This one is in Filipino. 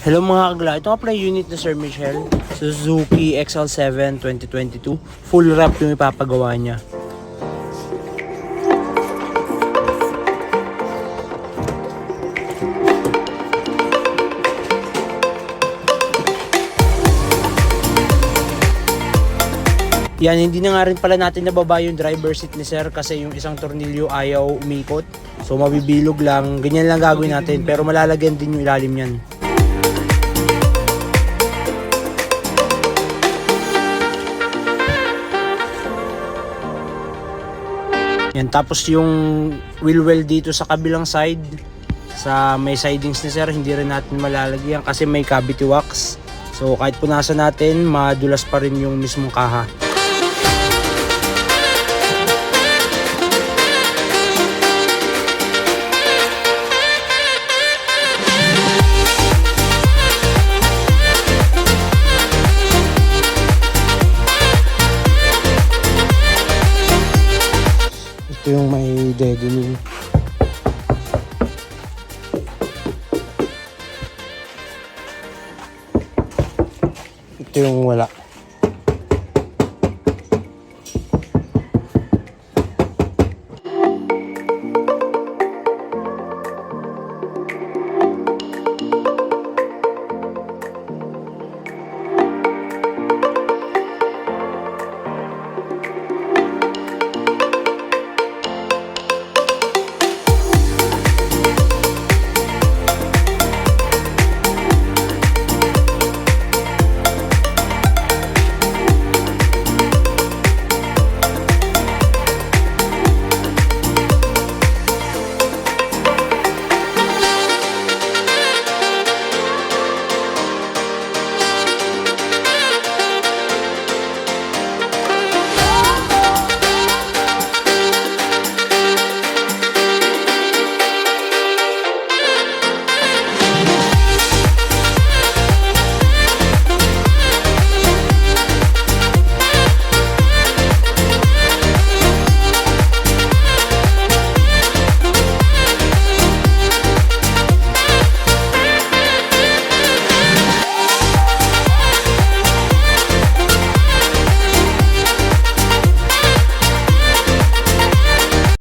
Hello mga kagla, ito nga pala yung unit na Sir Michelle, Suzuki XL7 2022. Full wrap yung ipapagawa niya. Yan, hindi na nga rin pala natin nababa yung driver seat ni Sir kasi yung isang tornilyo ayaw umikot. So mabibilog lang, ganyan lang gagawin natin pero malalagyan din yung ilalim yan. Yan, tapos yung wheel well dito sa kabilang side, sa may sidings ni Sir, hindi rin natin malalagyan kasi may cavity wax. So kahit punasan natin, madulas pa rin yung mismong kaha. Ito yung may deadening. Ito yung wala.